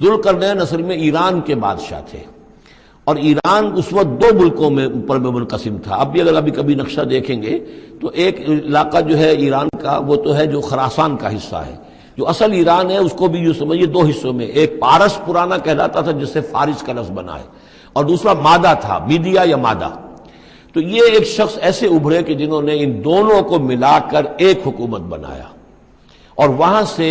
ذوالقرنین اصل میں ایران کے بادشاہ تھے، اور ایران اس وقت دو ملکوں میں اوپر میں منقسم تھا۔ اب بھی اگر ابھی کبھی نقشہ دیکھیں گے تو ایک علاقہ جو ہے ایران کا وہ تو ہے جو خراسان کا حصہ ہے، جو اصل ایران ہے اس کو بھی یوں سمجھیے دو حصوں میں، ایک پارس پرانا کہلاتا تھا جس سے فارس کا لفظ بنا ہے، اور دوسرا مادہ تھا، میڈیا یا مادہ۔ تو یہ ایک شخص ایسے ابھرے کہ جنہوں نے ان دونوں کو ملا کر ایک حکومت بنایا، اور وہاں سے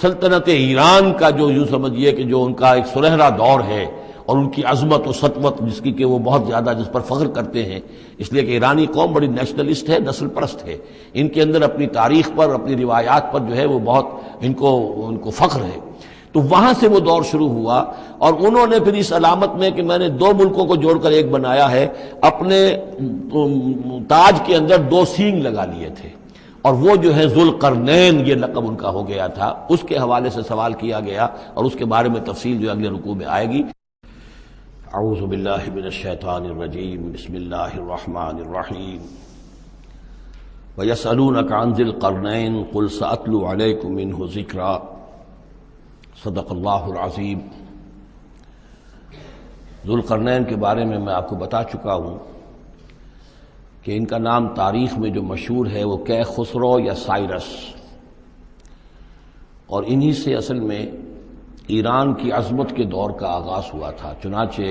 سلطنت ایران کا جو یوں سمجھیے کہ جو ان کا ایک سنہرا دور ہے، اور ان کی عظمت و سطوت جس کی کہ وہ بہت زیادہ جس پر فخر کرتے ہیں، اس لیے کہ ایرانی قوم بڑی نیشنلسٹ ہے، نسل پرست ہے، ان کے اندر اپنی تاریخ پر، اپنی روایات پر جو ہے وہ بہت ان کو فخر ہے۔ تو وہاں سے وہ دور شروع ہوا، اور انہوں نے پھر اس علامت میں کہ میں نے دو ملکوں کو جوڑ کر ایک بنایا ہے، اپنے تاج کے اندر دو سینگ لگا لیے تھے، اور وہ جو ہے ذوالقرنین یہ لقب ان کا ہو گیا تھا۔ اس کے حوالے سے سوال کیا گیا، اور اس کے بارے میں تفصیل جو اگلے رکوع میں آئے گی۔ اعوذ باللہ من الشیطان الرجیم، بسم اللہ الرحمن الرحیم۔ وَيَسْأَلُونَكَ عَنْ ذِي الْقَرْنَيْنِ قُلْ سَأَتْلُو عَلَيْكُم مِّنْهُ ذِكْرًا۔ صدق اللہ العظیم۔ ذوالقرنین کے بارے میں آپ کو بتا چکا ہوں کہ ان کا نام تاریخ میں جو مشہور ہے وہ کیخسرو یا سائرس، اور انہی سے اصل میں ایران کی عظمت کے دور کا آغاز ہوا تھا۔ چنانچہ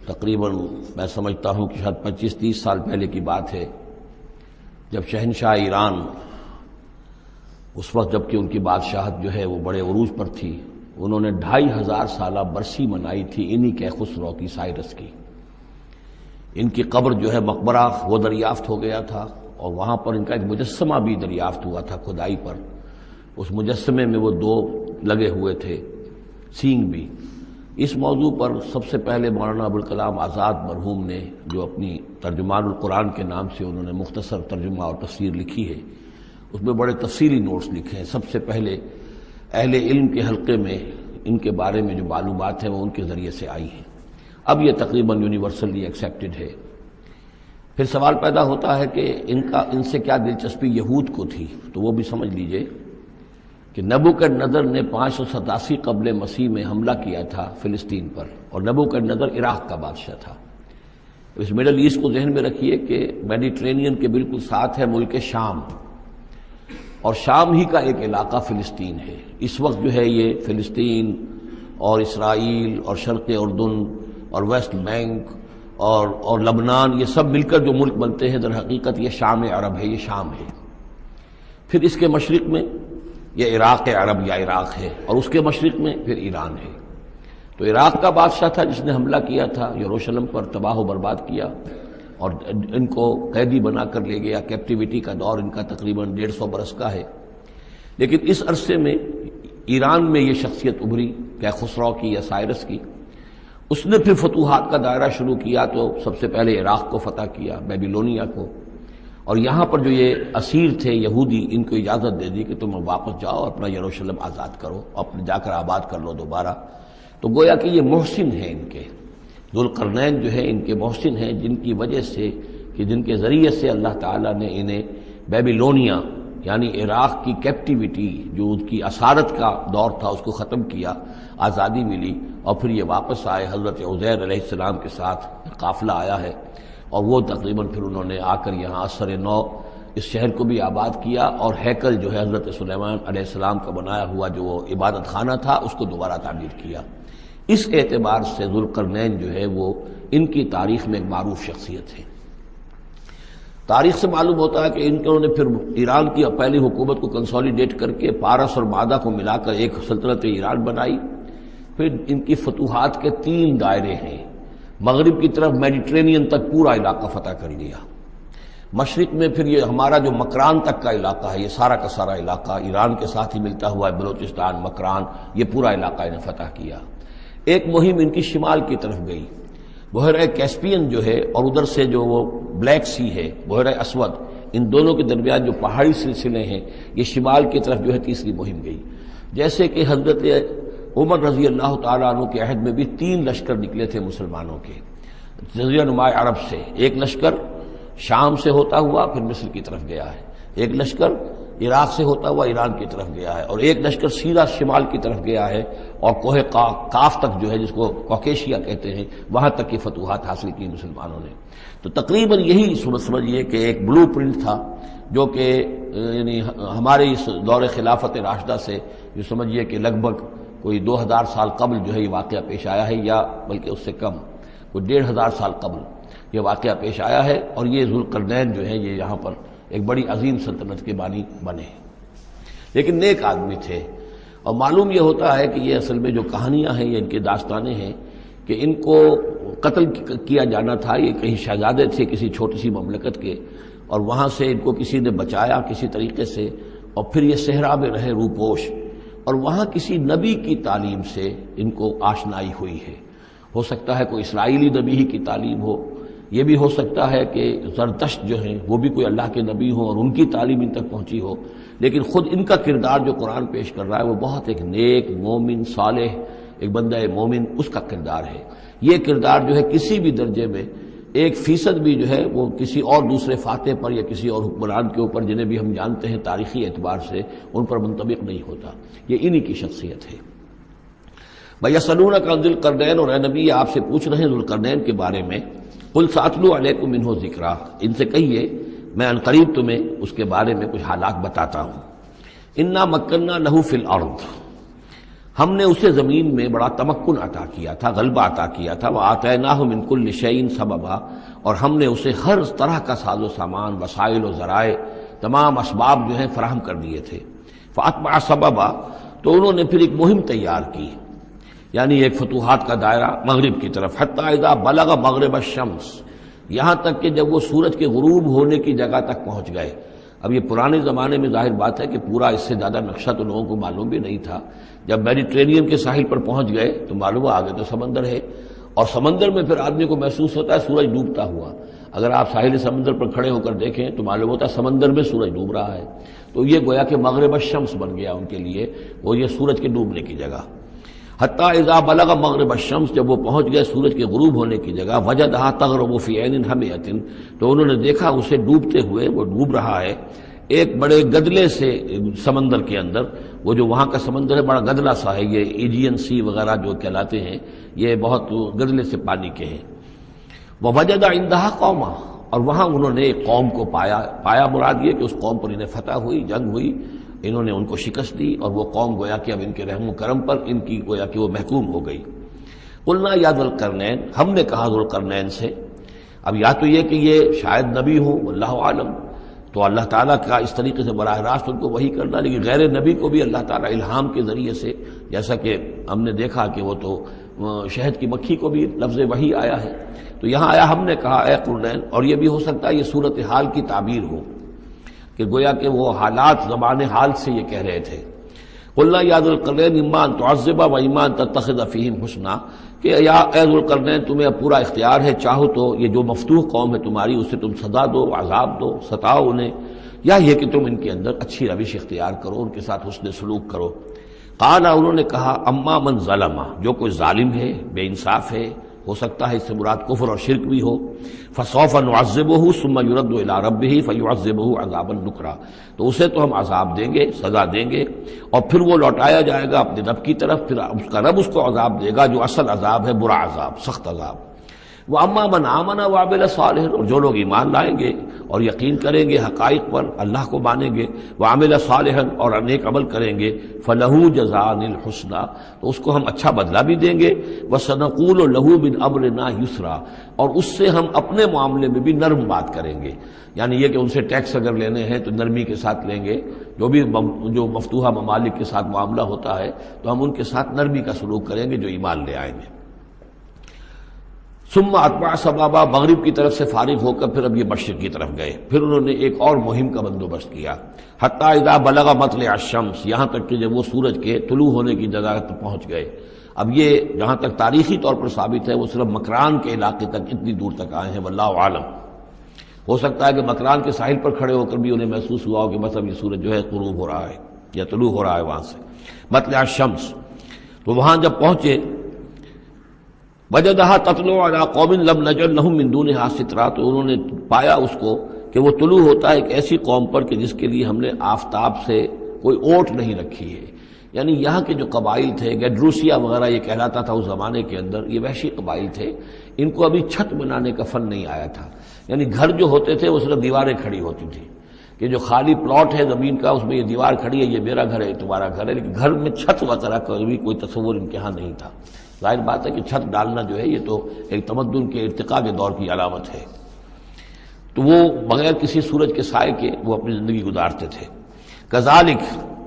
تقریباً میں سمجھتا ہوں کہ شاید 25-30 سال پہلے کی بات ہے، جب شہنشاہ ایران اس وقت جب کہ ان کی بادشاہت جو ہے وہ بڑے عروج پر تھی، انہوں نے 2500 سالہ برسی منائی تھی انہی کیخسرو کی، سائرس کی۔ ان کی قبر جو ہے مقبرہ وہ دریافت ہو گیا تھا، اور وہاں پر ان کا ایک مجسمہ بھی دریافت ہوا تھا کھدائی پر۔ اس مجسمے میں وہ دو لگے ہوئے تھے سینگ بھی۔ اس موضوع پر سب سے پہلے مولانا ابوالکلام آزاد مرحوم نے جو اپنی ترجمان القرآن کے نام سے انہوں نے مختصر ترجمہ اور تفسیر لکھی ہے، اس میں بڑے تفصیلی نوٹس لکھے ہیں۔ سب سے پہلے اہل علم کے حلقے میں ان کے بارے میں جو معلومات ہیں وہ ان کے ذریعے سے آئی ہیں، اب یہ تقریباً یونیورسلی ایکسیپٹڈ ہے۔ پھر سوال پیدا ہوتا ہے کہ ان سے کیا دلچسپی یہود کو تھی، تو وہ بھی سمجھ لیجئے کہ نبوکدنضر نے 587 قبل مسیح میں حملہ کیا تھا فلسطین پر، اور نبوکدنضر عراق کا بادشاہ تھا۔ اس مڈل ایسٹ کو ذہن میں رکھیے کہ میڈیٹرینین کے بالکل ساتھ ہے ملک شام، اور شام ہی کا ایک علاقہ فلسطین ہے۔ اس وقت جو ہے یہ فلسطین اور اسرائیل اور شرق اردن اور ویسٹ بینک اور لبنان، یہ سب مل کر جو ملک بنتے ہیں، در حقیقت یہ شام عرب ہے، یہ شام ہے۔ پھر اس کے مشرق میں یہ عراق عرب یا عراق ہے، اور اس کے مشرق میں پھر ایران ہے۔ تو عراق کا بادشاہ تھا جس نے حملہ کیا تھا یروشلم پر، تباہ و برباد کیا، اور ان کو قیدی بنا کر لے گیا۔ کیپٹیوٹی کا دور ان کا تقریباً 150 برس کا ہے۔ لیکن اس عرصے میں ایران میں یہ شخصیت ابھری کیخسرو کی یا سائرس کی۔ اس نے پھر فتوحات کا دائرہ شروع کیا، تو سب سے پہلے عراق کو فتح کیا، بیبیلونیا کو، اور یہاں پر جو یہ اسیر تھے یہودی، ان کو اجازت دے دی کہ تم واپس جاؤ، اپنا یروشلم آزاد کرو، اپنے جا کر آباد کر لو دوبارہ۔ تو گویا کہ یہ محسن ہیں ان کے، ذوالقرنین جو ہے ان کے محسن ہیں، جن کی وجہ سے کہ جن کے ذریعے سے اللہ تعالیٰ نے انہیں بیبیلونیا یعنی عراق کی کیپٹیوٹی جو ان کی اسارت کا دور تھا اس کو ختم کیا، آزادی ملی، اور پھر یہ واپس آئے۔ حضرت عزیر علیہ السلام کے ساتھ قافلہ آیا ہے، اور وہ تقریباً پھر انہوں نے آ کر یہاں اثر نو اس شہر کو بھی آباد کیا، اور ہیکل جو ہے حضرت سلیمان علیہ السلام کا بنایا ہوا جو وہ عبادت خانہ تھا اس کو دوبارہ تعمیر کیا۔ اس اعتبار سے ذوالقرنین جو ہے وہ ان کی تاریخ میں ایک معروف شخصیت ہے۔ تاریخ سے معلوم ہوتا ہے کہ انہوں نے پھر ایران کی پہلی حکومت کو کنسولیڈیٹ کر کے پارس اور مادہ کو ملا کر ایک سلطنت ایران بنائی۔ پھر ان کی فتوحات کے 3 دائرے ہیں۔ مغرب کی طرف میڈیٹرینین تک پورا علاقہ فتح کر لیا، مشرق میں پھر یہ ہمارا جو مکران تک کا علاقہ ہے، یہ سارا کا سارا علاقہ ایران کے ساتھ ہی ملتا ہوا ہے، بلوچستان، مکران، یہ پورا علاقہ انہیں فتح کیا۔ ایک مہم ان کی شمال کی طرف گئی، بحیرہ کیسپین جو ہے، اور ادھر سے جو وہ بلیک سی ہے، بحیرہ اسود، ان دونوں کے درمیان جو پہاڑی سلسلے ہیں، یہ شمال کی طرف جو ہے تیسری مہم گئی۔ جیسے کہ حضرت عمر رضی اللہ تعالیٰ عنہ کے عہد میں بھی 3 لشکر نکلے تھے مسلمانوں کے جزیرہ نما عرب سے۔ ایک لشکر شام سے ہوتا ہوا پھر مصر کی طرف گیا ہے، ایک لشکر عراق سے ہوتا ہوا ایران کی طرف گیا ہے، اور ایک لشکر سیدھا شمال کی طرف گیا ہے اور کوہ کاف تک جو ہے جس کو کوکیشیا کہتے ہیں وہاں تک کی فتوحات حاصل کی مسلمانوں نے۔ تو تقریباً یہی سمجھیے کہ ایک بلو پرنٹ تھا جو کہ یعنی ہمارے اس دور خلافت راشدہ سے جو سمجھیے کہ لگ بھگ کوئی 2000 سال قبل جو ہے یہ واقعہ پیش آیا ہے، یا بلکہ اس سے کم کوئی 1500 سال قبل یہ واقعہ پیش آیا ہے، اور یہ ذوالقرنین جو ہے یہ یہاں پر ایک بڑی عظیم سلطنت کے بانی بنے، لیکن نیک آدمی تھے۔ اور معلوم یہ ہوتا ہے کہ یہ اصل میں جو کہانیاں ہیں یہ ان کے داستانیں ہیں کہ ان کو قتل کیا جانا تھا، یہ کہیں شہزادے تھے کسی چھوٹی سی مملکت کے، اور وہاں سے ان کو کسی نے بچایا کسی طریقے سے، اور پھر یہ صحرا میں رہے روپوش، اور وہاں کسی نبی کی تعلیم سے ان کو آشنائی ہوئی ہے۔ ہو سکتا ہے کوئی اسرائیلی نبی ہی کی تعلیم ہو، یہ بھی ہو سکتا ہے کہ زرتشت جو ہیں وہ بھی کوئی اللہ کے نبی ہوں اور ان کی تعلیم ان تک پہنچی ہو، لیکن خود ان کا کردار جو قرآن پیش کر رہا ہے وہ بہت ایک نیک مومن صالح ایک بندہ مومن اس کا کردار ہے۔ یہ کردار جو ہے کسی بھی درجے میں 1% بھی جو ہے وہ کسی اور دوسرے فاتح پر یا کسی اور حکمران کے اوپر جنہیں بھی ہم جانتے ہیں تاریخی اعتبار سے ان پر منطبق نہیں ہوتا، یہ انہی کی شخصیت ہے۔ وَيَسْأَلُونَكَ عَنِ ذِي الْقَرْنَيْنِ، اور اے نبی آپ سے پوچھ رہے ہیں ذوالقرنین کے بارے میں، قُلْ سَأَتْلُو عَلَيْكُم مِّنْهُ ذِكْرًا، ان سے کہیے میں عنقریب تمہیں اس کے بارے میں کچھ حالات بتاتا ہوں۔ اِنَّا مَكَّنَّا لَهُ فِي الْأَرْضِ، ہم نے اسے زمین میں بڑا تمکن عطا کیا تھا، غلبہ عطا کیا تھا، وَآتَيْنَاهُ مِن كُلِّ شَيْءٍ سَبَبًا، اور ہم نے اسے ہر طرح کا ساز و سامان، وسائل و ذرائع، تمام اسباب جو ہیں فراہم کر دیے تھے۔ فَأَتْبَعَ سَبَبًا، تو انہوں نے پھر ایک مہم تیار کی، یعنی ایک فتوحات کا دائرہ مغرب کی طرف، حتی اذا بلغ مغرب الشمس، یہاں تک کہ جب وہ سورج کے غروب ہونے کی جگہ تک پہنچ گئے۔ اب یہ پرانے زمانے میں ظاہر بات ہے کہ پورا اس سے زیادہ نقشہ تو لوگوں کو معلوم بھی نہیں تھا، جب میڈیٹرینین کے ساحل پر پہنچ گئے تو معلوم ہوا آگے تو سمندر ہے، اور سمندر میں پھر آدمی کو محسوس ہوتا ہے سورج ڈوبتا ہوا۔ اگر آپ ساحل سمندر پر کھڑے ہو کر دیکھیں تو معلوم ہوتا ہے سمندر میں سورج ڈوب رہا ہے، تو یہ گویا کہ مغرب الشمس بن گیا ان کے لیے، وہ یہ سورج کے ڈوبنے کی جگہ۔ حتی اذا بلغ مغرب الشمس، جب وہ پہنچ گئے سورج کے غروب ہونے کی جگہ، وجدہا تغرب فی عین حمیۃ، تو انہوں نے دیکھا اسے ڈوبتے ہوئے، وہ ڈوب رہا ہے ایک بڑے گدلے سے سمندر کے اندر۔ وہ جو وہاں کا سمندر ہے بڑا گدلا سا ہے، یہ ایجین سی وغیرہ جو کہلاتے ہیں یہ بہت گدلے سے پانی کے ہیں۔ ووجد عندہا قوما، اور وہاں انہوں نے ایک قوم کو پایا مراد یہ کہ اس قوم پر انہیں فتح ہوئی، جنگ ہوئی، انہوں نے ان کو شکست دی، اور وہ قوم گویا کہ اب ان کے رحم و کرم پر ان کی گویا کہ وہ محکوم ہو گئی۔ قلنا یا ذوالقرنین، ہم نے کہا ذوالقرنین سے، اب یا تو یہ کہ یہ شاید نبی ہوں واللہ عالم، تو اللہ تعالیٰ کا اس طریقے سے براہ راست ان کو وحی کرنا، لیکن غیر نبی کو بھی اللہ تعالیٰ الہام کے ذریعے سے، جیسا کہ ہم نے دیکھا کہ وہ تو شہد کی مکھی کو بھی لفظ وحی آیا ہے، تو یہاں آیا ہم نے کہا اے قرنین، اور یہ بھی ہو سکتا ہے یہ صورتحال کی تعبیر ہو کہ گویا کہ وہ حالات زبان حال سے یہ کہہ رہے تھے۔ قلنا یا ذوالقرنین اما ان تعذب و اما ان تتخذ فیہم حسنا، کہ یا اے ذوالقرنین تمہیں اب پورا اختیار ہے، چاہو تو یہ جو مفتوح قوم ہے تمہاری اسے تم سزا دو، عذاب دو، ستاؤ انہیں، یا یہ کہ تم ان کے اندر اچھی روش اختیار کرو، ان کے ساتھ حسن سلوک کرو۔ قال، انہوں نے کہا اما من ظلم، جو کوئی ظالم ہے، بے انصاف ہے، ہو سکتا ہے اس سے مراد کفر اور شرک بھی ہو، فسوف نعذبہ ثم یرد الی ربہ فیعذبہ عذابا نکرا، تو اسے تو ہم عذاب دیں گے، سزا دیں گے، اور پھر وہ لوٹایا جائے گا اپنے رب کی طرف، پھر اس کا رب اس کو عذاب دے گا جو اصل عذاب ہے، برا عذاب، سخت عذاب۔ وَأَمَّا مَنْ آمَنَ وَعَمِلَ صَالِحًا، اور جو لوگ ایمان لائیں گے اور یقین کریں گے حقائق پر، اللہ کو مانیں گے، وَعَمِلَ صَالِحًا، اور نیک عمل کریں گے، فَلَهُ جَزَاءً الْحُسْنَىٰ، تو اس کو ہم اچھا بدلہ بھی دیں گے، وَسَنَقُولُ لَهُ مِنْ أَمْرِنَا يُسْرًا، اور اس سے ہم اپنے معاملے میں بھی نرم بات کریں گے، یعنی یہ کہ ان سے ٹیکس اگر لینے ہیں تو نرمی کے ساتھ لیں گے، جو مفتوحہ ممالک کے ساتھ معاملہ ہوتا ہے تو ہم ان کے ساتھ نرمی کا سلوک کریں گے جو ایمان لے آئیں گے۔ ثم اتبع سبابا، مغرب کی طرف سے فارغ ہو کر پھر اب یہ مشرق کی طرف گئے، پھر انہوں نے ایک اور مہم کا بندوبست کیا، حتی اذا بلغ مطلع الشمس، یہاں تک کہ جب وہ سورج کے طلوع ہونے کی جگہ تک پہنچ گئے۔ اب یہ جہاں تک تاریخی طور پر ثابت ہے وہ صرف مکران کے علاقے تک اتنی دور تک آئے ہیں، واللہ عالم، ہو سکتا ہے کہ مکران کے ساحل پر کھڑے ہو کر بھی انہیں محسوس ہوا ہو کہ بس اب یہ سورج جو ہے غروب ہو رہا ہے یا طلوع ہو رہا ہے وہاں سے، مطلع الشمس، تو وہاں جب پہنچے، وجدہا تطلع علی قوم لم نجعل لہم من دونہا سترا، تو انہوں نے پایا اس کو کہ وہ طلوع ہوتا ہے ایک ایسی قوم پر کہ جس کے لیے ہم نے آفتاب سے کوئی اوٹ نہیں رکھی ہے. یعنی یہاں کے جو قبائل تھے، گیڈروسیا وغیرہ یہ کہلاتا تھا اس زمانے کے اندر، یہ وحشی قبائل تھے، ان کو ابھی چھت بنانے کا فن نہیں آیا تھا. یعنی گھر جو ہوتے تھے وہ صرف دیواریں کھڑی ہوتی تھیں کہ جو خالی پلاٹ ہے زمین کا اس میں یہ دیوار کھڑی ہے، یہ میرا گھر ہے، تمہارا گھر ہے، لیکن گھر میں چھت وغیرہ کا بھی کوئی تصور ان کے ہاں نہیں تھا. ظاہر بات ہے کہ چھت ڈالنا جو ہے یہ تو ایک تمدن کے ارتقاء کے دور کی علامت ہے. تو وہ بغیر کسی سورج کے سائے کے وہ اپنی زندگی گزارتے تھے. کذالک،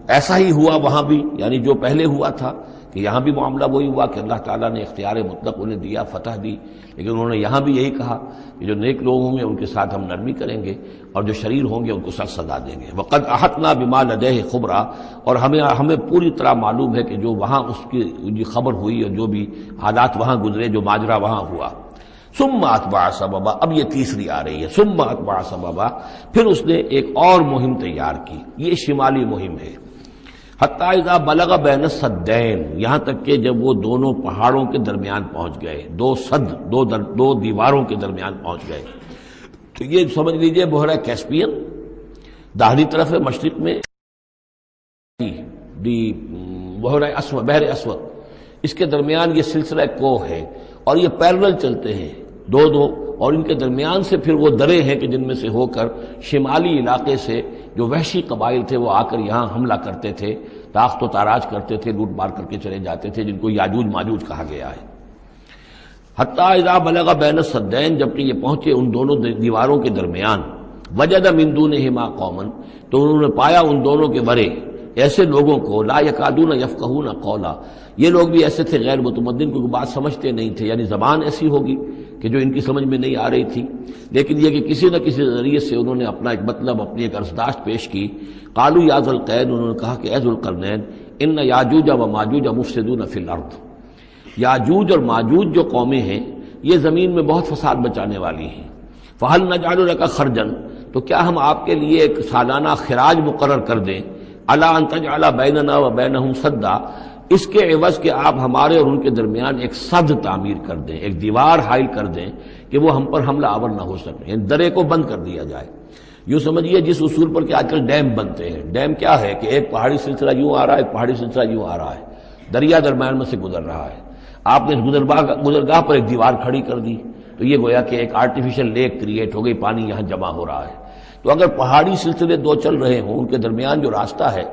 ایسا ہی ہوا وہاں بھی، یعنی جو پہلے ہوا تھا کہ یہاں بھی معاملہ وہی ہوا کہ اللہ تعالیٰ نے اختیار مطلق انہیں دیا، فتح دی، لیکن انہوں نے یہاں بھی یہی کہا کہ جو نیک لوگ ہوں گے ان کے ساتھ ہم نرمی کریں گے اور جو شریر ہوں گے ان کو سخت سزا دیں گے. وقد احطنا بما لدیہ خبرا، اور ہمیں پوری طرح معلوم ہے کہ جو وہاں اس کی خبر ہوئی اور جو بھی حالات وہاں گزرے، جو ماجرا وہاں ہوا. ثم اتبع سببا، اب یہ تیسری آ رہی ہے، ثم اتبع سببا، پھر اس نے ایک اور مہم تیار کی. یہ شمالی مہم ہے. حتی اذا بلغ بین السدین، یہاں تک کہ جب وہ دونوں پہاڑوں کے درمیان پہنچ گئے، دو دیواروں کے درمیان پہنچ گئے. تو یہ سمجھ لیجئے بحیرہ کیسپیئن داہنی طرف ہے، مشرق میں بحر اسود، اس کے درمیان یہ سلسلہ کوہ ہے اور یہ پیرلل چلتے ہیں دو، اور ان کے درمیان سے پھر وہ درے ہیں کہ جن میں سے ہو کر شمالی علاقے سے جو وحشی قبائل تھے وہ آ کر یہاں حملہ کرتے تھے، تاخت و تاراج کرتے تھے، لوٹ مار کر کے چلے جاتے تھے، جن کو یاجوج ماجوج کہا گیا ہے. حتی اذا بلغ بین السدین، جبکہ یہ پہنچے ان دونوں دیواروں کے درمیان، وجد من دونہما قوما، تو انہوں نے پایا ان دونوں کے ورے ایسے لوگوں کو، لا یکادون یفقہون قولا، یہ لوگ بھی ایسے تھے غیر متمدن، کوئی بات سمجھتے نہیں تھے، یعنی زبان ایسی ہوگی کہ جو ان کی سمجھ میں نہیں آ رہی تھی، لیکن یہ کہ کسی نہ کسی ذریعے سے انہوں نے اپنا ایک مطلب، اپنی ایک عرضداشت پیش کی. قالوا یا ذا القرنین، انہوں نے کہا کہ اے ذو القرنین، ان یاجوج و ماجوج مفسدون فی الارض، یاجوج اور ماجوج جو قومیں ہیں یہ زمین میں بہت فساد مچانے والی ہیں. فہل نجعل لک خرجا، تو کیا ہم آپ کے لیے ایک سالانہ خراج مقرر کر دیں، الا ان تجعل بیننا و بینہم سدا، اس کے عوض کہ آپ ہمارے اور ان کے درمیان ایک سد تعمیر کر دیں، ایک دیوار حائل کر دیں کہ وہ ہم پر حملہ آور نہ ہو سکے، یعنی درے کو بند کر دیا جائے. یوں سمجھیے جس اصول پر کہ آج کل ڈیم بنتے ہیں. ڈیم کیا ہے کہ ایک پہاڑی سلسلہ یوں آ رہا ہے، ایک پہاڑی سلسلہ یوں آ رہا ہے، دریا درمیان میں سے گزر رہا ہے، آپ نے گزرگاہ پر ایک دیوار کھڑی کر دی تو یہ گویا کہ ایک آرٹیفیشل لیک کریٹ ہو گئی، پانی یہاں جمع ہو رہا ہے. تو اگر پہاڑی سلسلے دو چل رہے ہوں، ان کے درمیان جو راستہ ہے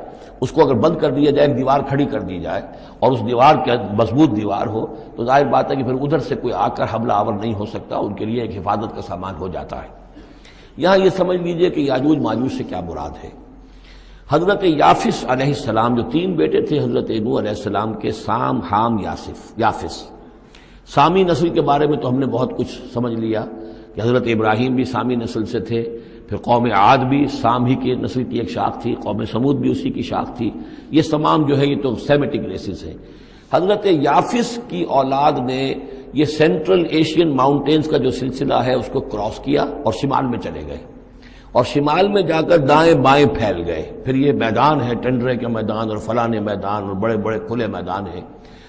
اس کو اگر بند کر دیا جائے، ایک دیوار کھڑی کر دی جائے اور اس دیوار کے مضبوط دیوار ہو، تو ظاہر بات ہے کہ پھر ادھر سے کوئی آ کر حملہ آور نہیں ہو سکتا، ان کے لیے ایک حفاظت کا سامان ہو جاتا ہے. یہاں یہ سمجھ لیجئے کہ یاجوج ماجوج سے کیا مراد ہے. حضرت یافس علیہ السلام، جو تین بیٹے تھے حضرت نوح علیہ السلام کے، سام، حام، یافس. سامی نسل کے بارے میں تو ہم نے بہت کچھ سمجھ لیا کہ حضرت ابراہیم بھی سامی نسل سے تھے، پھر قوم عاد بھی سام ہی کی نسل کی ایک شاخ تھی، قوم سمود بھی اسی کی شاخ تھی. یہ تمام جو ہے یہ تو سیمیٹک ریسز ہیں. حضرت یافس کی اولاد نے یہ سینٹرل ایشین ماؤنٹینز کا جو سلسلہ ہے اس کو کراس کیا اور شمال میں چلے گئے، اور شمال میں جا کر دائیں بائیں پھیل گئے. پھر یہ میدان ہے، ٹنڈرے کے میدان اور فلانے میدان اور بڑے بڑے کھلے میدان ہیں.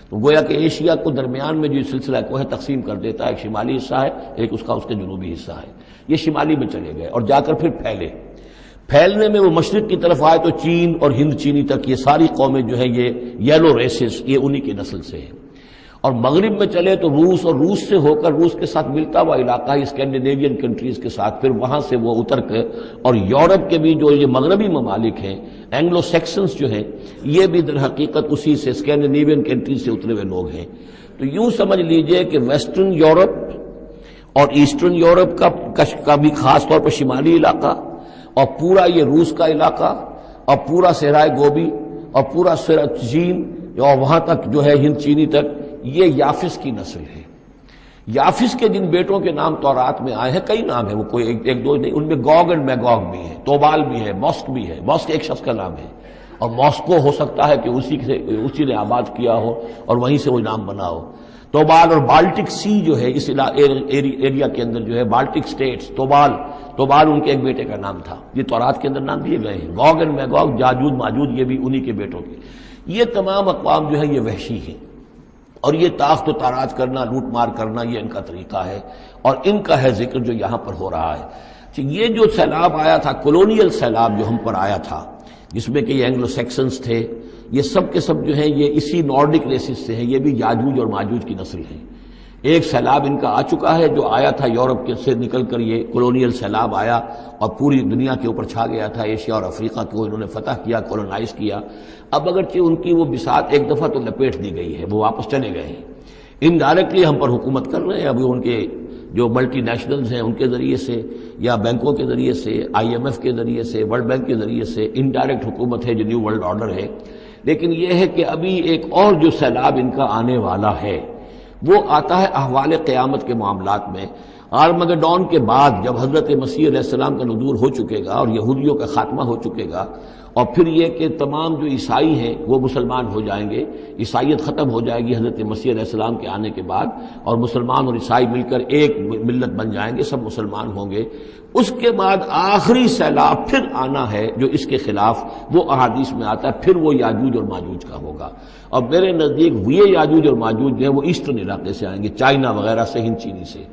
تو گویا کہ ایشیا کو درمیان میں جو سلسلہ کوہ تقسیم کر دیتا ہے، ایک شمالی حصہ ہے، ایک اس کے جنوبی حصہ ہے. یہ شمالی میں چلے گئے اور جا کر پھر پھیلنے میں وہ مشرق کی طرف آئے تو چین اور ہند چینی تک یہ ساری قومیں جو ہے یہ یلو ریسز، یہ انہی کی نسل سے ہیں. اور مغرب میں چلے تو روس، اور روس سے ہو کر روس کے ساتھ ملتا ہوا علاقہ ہے اسکینڈینیوین کنٹریز کے ساتھ، پھر وہاں سے وہ اتر کے، اور یورپ کے بھی جو یہ مغربی ممالک ہیں، اینگلو سیکسنز جو ہیں، یہ بھی در حقیقت اسی سے اسکینڈینیوین کنٹریز سے اترے ہوئے لوگ ہیں. تو یوں سمجھ لیجئے کہ ویسٹرن یورپ اور ایسٹرن یورپ کا بھی خاص طور پر شمالی علاقہ، اور پورا یہ روس کا علاقہ، اور پورا صحرائے گوبی، اور پورا چین، اور وہاں تک جو ہے ہند چینی تک، یہ یافس کی نسل ہے. یافس کے جن بیٹوں کے نام تورات میں آئے ہیں، کئی نام ہیں، وہ کوئی ایک دو نہیں، ان میں گوگ اینڈ میگوگ بھی ہے، توبال بھی ہے، موسک بھی ہے. موسک ایک شخص کا نام ہے، اور موسکو ہو سکتا ہے کہ اسی نے آباد کیا ہو اور وہیں سے وہ نام بنا ہو. توبال اور بالٹک سی جو ہے اس ایریا کے اندر جو ہے بالٹک سٹیٹس، توبال ان کے ایک بیٹے کا نام تھا. یہ تورات کے اندر نام دیے گئے ہیں. گوگ اینڈ میگوگ، یاجوج ماجوج، یہ بھی انہی کے بیٹوں کے. یہ تمام اقوام جو ہے یہ وحشی ہیں، اور یہ تاخت و تاراج کرنا، لوٹ مار کرنا، یہ ان کا طریقہ ہے، اور ان کا ہے ذکر جو یہاں پر ہو رہا ہے. یہ جو سیلاب آیا تھا، کولونیل سیلاب جو ہم پر آیا تھا، جس میں کہ یہ اینگلو سیکسنز تھے، یہ سب کے سب جو ہیں یہ اسی نارڈک ریسز سے ہیں، یہ بھی یاجوج اور ماجوج کی نسل ہیں۔ ایک سیلاب ان کا آ چکا ہے جو آیا تھا یورپ کے سے نکل کر، یہ کولونیل سیلاب آیا اور پوری دنیا کے اوپر چھا گیا تھا، ایشیا اور افریقہ کو انہوں نے فتح کیا، کولونائز کیا۔ اب اگرچہ ان کی وہ بساط ایک دفعہ تو لپیٹ دی گئی ہے، وہ واپس چلے گئے ہیں، انڈائریکٹلی ہم پر حکومت کر رہے ہیں۔ ابھی ان کے جو ملٹی نیشنلز ہیں ان کے ذریعے سے یا بینکوں کے ذریعے سے، IMF کے ذریعے سے، ورلڈ بینک کے ذریعے سے انڈائریکٹ حکومت ہے جو نیو ورلڈ آرڈر ہے۔ لیکن یہ ہے کہ ابھی ایک اور جو سیلاب ان کا آنے والا ہے وہ آتا ہے احوال قیامت کے معاملات میں۔ آرمگڈون کے بعد جب حضرت مسیح علیہ السلام کا نزول ہو چکے گا اور یہودیوں کا خاتمہ ہو چکے گا، اور پھر یہ کہ تمام جو عیسائی ہیں وہ مسلمان ہو جائیں گے، عیسائیت ختم ہو جائے گی حضرت مسیح علیہ السلام کے آنے کے بعد، اور مسلمان اور عیسائی مل کر ایک ملت بن جائیں گے، سب مسلمان ہوں گے۔ اس کے بعد آخری سیلاب پھر آنا ہے جو اس کے خلاف، وہ احادیث میں آتا ہے، پھر وہ یاجوج اور ماجوج کا ہوگا۔ اور میرے نزدیک یہ یاجوج اور ماجوج جو ہیں وہ ایسٹرن علاقے سے آئیں گے، چائنا وغیرہ سے، ہند چینی سے۔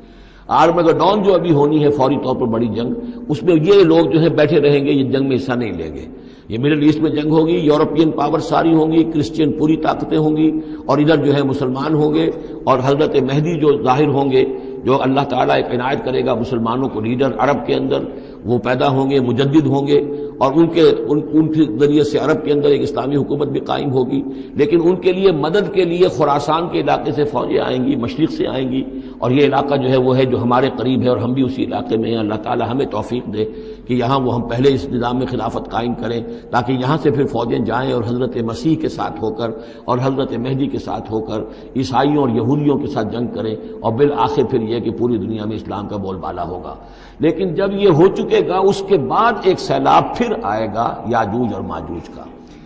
آرمگڈون جو ابھی ہونی ہے فوری طور پر بڑی جنگ، اس میں یہ لوگ جو ہیں بیٹھے رہیں گے، یہ جنگ میں حصہ نہیں لیں گے۔ یہ مڈل ایسٹ میں جنگ ہوگی، یورپین پاور ساری ہوں گی، کرسچین پوری طاقتیں ہوں گی، اور ادھر جو ہے مسلمان ہوں گے، اور حضرت مہدی جو ظاہر ہوں گے، جو اللہ تعالیٰ ایک عنایت کرے گا مسلمانوں کو لیڈر عرب کے اندر، وہ پیدا ہوں گے، مجدد ہوں گے، اور ان کے ذریعے سے عرب کے اندر ایک اسلامی حکومت بھی قائم ہوگی۔ لیکن ان کے لیے مدد کے لیے خراسان کے علاقے سے فوجیں آئیں گی، مشرق سے آئیں گی، اور یہ علاقہ جو ہے وہ ہے جو ہمارے قریب ہے، اور ہم بھی اسی علاقے میں ہیں۔ اللہ تعالیٰ ہمیں توفیق دے کہ یہاں وہ ہم پہلے اس نظام میں خلافت قائم کریں، تاکہ یہاں سے پھر فوجیں جائیں اور حضرت مسیح کے ساتھ ہو کر اور حضرت مہدی کے ساتھ ہو کر عیسائیوں اور یہودیوں کے ساتھ جنگ کریں، اور بالآخر پھر یہ کہ پوری دنیا میں اسلام کا بول بالا ہوگا۔ لیکن جب یہ ہو چکے گا، اس کے بعد ایک سیلاب پھر آئے گا یاجوج اور ماجوج کا۔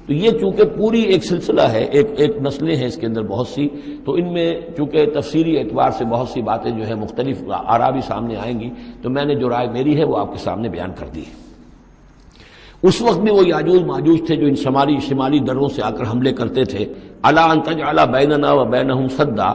تو یہ چونکہ پوری ایک سلسلہ ہے، ایک نسلیں ہیں اس کے اندر بہت سی، تو ان میں چونکہ تفسیری اعتبار سے بہت سی باتیں جو ہے مختلف آراء بھی سامنے آئیں گی، تو میں نے جو رائے میری ہے وہ آپ کے سامنے بیان کر دی ہے۔ اس وقت بھی وہ یاجوج ماجوج تھے جو ان شمالی دروں سے آ کر حملے کرتے تھے۔ الا ان تجعل بیننا وبینہم سدا،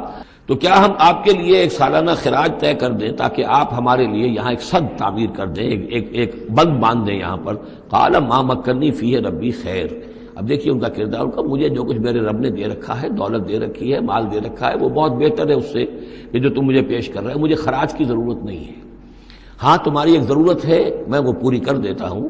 تو کیا ہم آپ کے لیے ایک سالانہ خراج طے کر دیں تاکہ آپ ہمارے لیے یہاں ایک سد تعمیر کر دیں، ایک بند باندھ دیں یہاں پر۔ قال ما مکنی فیہ ربی خیر، اب دیکھیے ان کا کردار، ان کا مجھے جو کچھ میرے رب نے دے رکھا ہے، دولت دے رکھی ہے، مال دے رکھا ہے، وہ بہت بہتر ہے اس سے کہ جو تم مجھے پیش کر رہے ہیں، مجھے خراج کی ضرورت نہیں ہے۔ ہاں تمہاری ایک ضرورت ہے، میں وہ پوری کر دیتا ہوں۔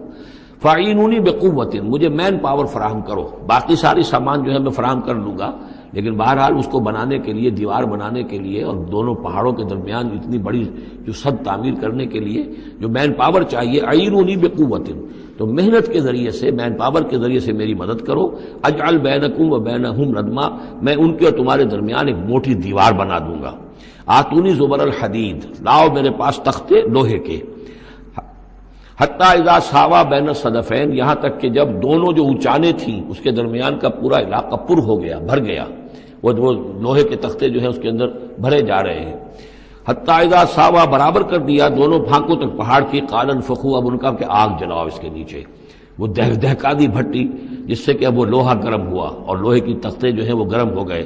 فاعینونی بقوت، مجھے مین پاور فراہم کرو، باقی ساری سامان جو ہے میں فراہم کر لوں گا، لیکن بہرحال اس کو بنانے کے لیے، دیوار بنانے کے لیے اور دونوں پہاڑوں کے درمیان اتنی بڑی جو سد تعمیر کرنے کے لیے جو مین پاور چاہیے، اعینونی بقوت، تو محنت کے ذریعے سے، مین پاور کے ذریعے سے میری مدد کرو۔ اجعل بینکم و بینہم ردما، میں ان کے اور تمہارے درمیان ایک موٹی دیوار بنا دوں گا۔ آتونی زبر الحدید، لاؤ میرے پاس تختے لوہے کے۔ حتی اذا ساوا بین الصدفین، یہاں تک کہ جب دونوں جو اونچانے تھیں اس کے درمیان کا پورا علاقہ پر ہو گیا، بھر گیا، وہ لوہے کے تختے جو ہیں اس کے اندر بھرے جا رہے ہیں۔ حتی اذا ساوا، برابر کر دیا دونوں پھانکوں تک پہاڑ کی، قال انفخوا، اب ان کا کہ آگ جلاؤ اس کے نیچے، وہ دہکا دی بھٹی جس سے کہ اب وہ لوہا گرم ہوا اور لوہے کی تختے جو ہیں وہ گرم ہو گئے۔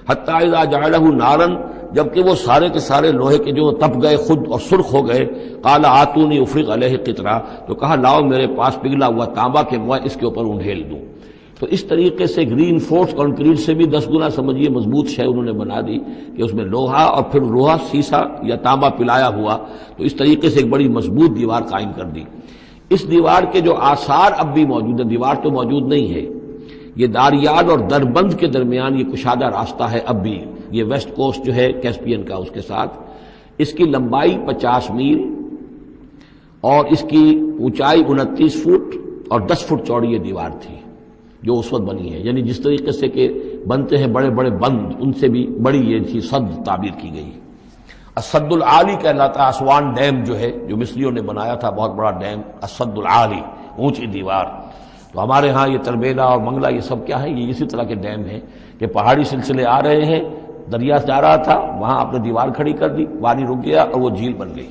حتی اذا جعلہ نارا، جبکہ وہ سارے کے سارے لوہے کے جو تپ گئے خود اور سرخ ہو گئے۔ قال آتونی افرغ علیہ قطرہ، تو کہا لاؤ میرے پاس پگھلا ہوا تانبا کہ میں اس کے اوپر انڈھیل دوں۔ تو اس طریقے سے گرین فورس کنکریٹ سے بھی 10 گنا سمجھیے مضبوط شے انہوں نے بنا دی کہ اس میں لوہا اور پھر لوہا سیسا یا تانبا پلایا ہوا، تو اس طریقے سے ایک بڑی مضبوط دیوار قائم کر دی۔ اس دیوار کے جو آثار اب بھی موجود ہیں، دیوار تو موجود نہیں ہے، یہ داریال اور دربند کے درمیان یہ کشادہ راستہ ہے اب بھی، یہ ویسٹ کوسٹ جو ہے کیسپین کا، اس کے ساتھ اس کی لمبائی 50 میل اور اس کی اونچائی 29 فٹ اور 10 فٹ چوڑی یہ دیوار تھی جو اس وقت بنی ہے۔ یعنی جس طریقے سے کہ بنتے ہیں بڑے بڑے بند، ان سے بھی بڑی یہ تھی سد تعبیر کی گئی۔ السد العالی کہلاتا ہے اسوان ڈیم جو ہے، جو مصریوں نے بنایا تھا، بہت بڑا ڈیم، السد العالی، اونچی دیوار۔ تو ہمارے ہاں یہ تربیلا اور منگلا یہ سب کیا ہے، یہ اسی طرح کے ڈیم ہیں کہ پہاڑی سلسلے آ رہے ہیں، دریا جا رہا تھا، وہاں آپ نے دیوار کھڑی کر دی، پانی رک گیا اور وہ جھیل بن گئی۔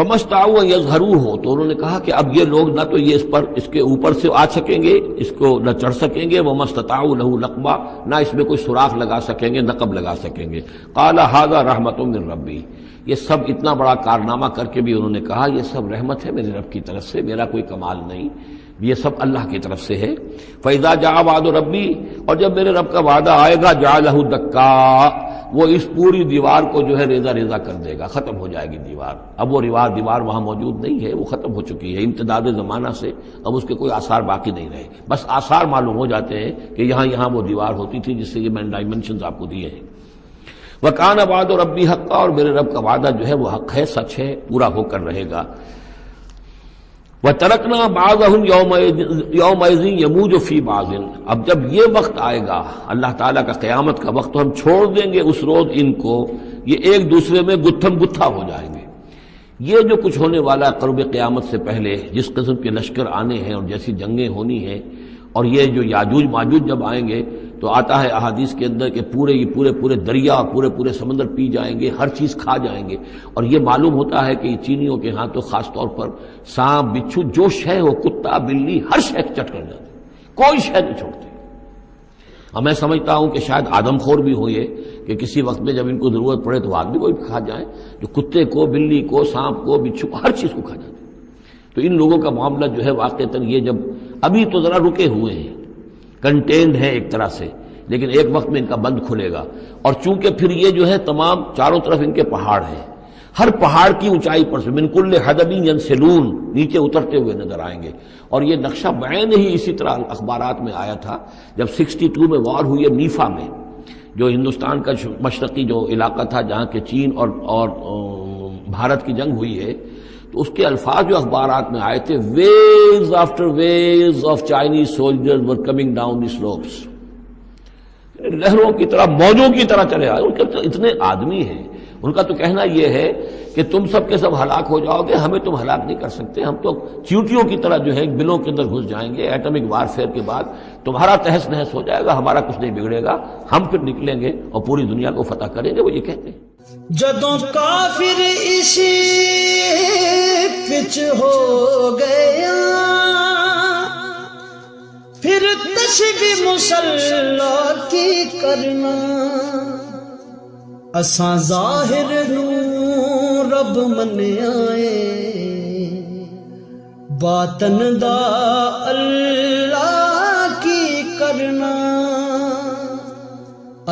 فمستطاعوا ان یظہروہ، تو انہوں نے کہا کہ اب یہ لوگ نہ تو یہ اس کے اوپر سے آ سکیں گے، اس کو نہ چڑھ سکیں گے، ومستطاعوا لہ نقبا، نہ اس میں کوئی سوراخ لگا سکیں گے، نقب لگا سکیں گے۔ قال ھذا رحمۃ من ربی، یہ سب اتنا بڑا کارنامہ کر کے بھی انہوں نے کہا یہ سب رحمت ہے میرے رب کی طرف سے، میرا کوئی کمال نہیں، یہ سب اللہ کی طرف سے ہے۔ فَإِذَا جَاءَ وَعْدُ رَبِّي، اور جب میرے رب کا وعدہ آئے گا، جَعَلَهُ دَكَّا، وہ اس پوری دیوار کو جو ہے ریزہ ریزہ کر دے گا، ختم ہو جائے گی دیوار۔ اب وہ دیوار وہاں موجود نہیں ہے، وہ ختم ہو چکی ہے امتداد زمانہ سے، اب اس کے کوئی آثار باقی نہیں رہے، بس آثار معلوم ہو جاتے ہیں کہ یہاں وہ دیوار ہوتی تھی، جس سے یہ میں نے ڈائمنشنز آپ کو دیے ہیں۔ وَكَانَ وَعْدُ رَبِّي حَقًّا، اور میرے رب کا وعدہ جو ہے وہ حق ہے، سچ ہے، پورا ہو کر رہے گا۔ وَتَرَكْنَا بَعْضَهُمْ يَوْمَئِذٍ يَمُوجُ فِي بَعْضٍ، اب جب یہ وقت آئے گا اللہ تعالیٰ کا قیامت کا وقت، تو ہم چھوڑ دیں گے اس روز ان کو، یہ ایک دوسرے میں گتھم گتھا ہو جائیں گے۔ یہ جو کچھ ہونے والا ہے قرب قیامت سے پہلے، جس قسم کے لشکر آنے ہیں اور جیسی جنگیں ہونی ہیں، اور یہ جو یاجوج ماجوج جب آئیں گے تو آتا ہے احادیث کے اندر کہ پورے دریا اور پورے سمندر پی جائیں گے، ہر چیز کھا جائیں گے، اور یہ معلوم ہوتا ہے کہ چینیوں کے ہاں تو خاص طور پر سانپ بچھو جو شے ہو، کتا بلی، ہر شے چٹ کر جاتے، کوئی شے نہیں چھوڑتے۔ اور میں سمجھتا ہوں کہ شاید آدم خور بھی ہو یہ کہ کسی وقت میں جب ان کو ضرورت پڑے تو آدمی کو بھی کھا جائیں، جو کتے کو، بلی کو، سانپ کو، بچھو کو، ہر چیز کو کھا جاتے۔ تو ان لوگوں کا معاملہ جو ہے واقعتاً یہ جب ابھی تو ذرا رکے ہوئے ہیں، کنٹینڈ ہے ایک طرح سے، لیکن ایک وقت میں ان کا بند کھلے گا۔ اور چونکہ پھر یہ جو ہے تمام چاروں طرف ان کے پہاڑ ہیں، ہر پہاڑ کی اونچائی پر سے من کل حدب ینسلون، نیچے اترتے ہوئے نظر آئیں گے۔ اور یہ نقشہ بعین ہی اسی طرح اخبارات میں آیا تھا جب 62 میں وار ہوئی ہے نیفا میں، جو ہندوستان کا مشرقی جو علاقہ تھا جہاں کے چین اور بھارت کی جنگ ہوئی ہے، تو اس کے الفاظ جو اخبارات میں آئے تھے، waves after waves of Chinese soldiers were coming down the slopes, لہروں کی طرح، موجوں کی طرح چلے آئے۔ ان کے اتنے آدمی ہیں، ان کا تو کہنا یہ ہے کہ تم سب کے سب ہلاک ہو جاؤ گے، ہمیں تم ہلاک نہیں کر سکتے، ہم تو چیونٹیوں کی طرح جو ہے بلوں کے اندر گھس جائیں گے، ایٹمک وارفیئر کے بعد تمہارا تہس نہس ہو جائے گا، ہمارا کچھ نہیں بگڑے گا، ہم پھر نکلیں گے اور پوری دنیا کو فتح کریں گے، وہ یہ کہتے ہیں۔ جدوں کافر اسی پچ ہو گیا، پھر تشبیہ مسلح کی کرنا، اساں ظاہر نوں رب منیاں باطن دا اللہ کی کرنا،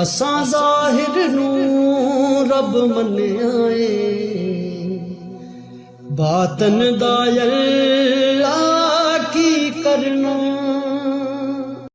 اساں ظاہر نوں رب منیاں باطن دا اللہ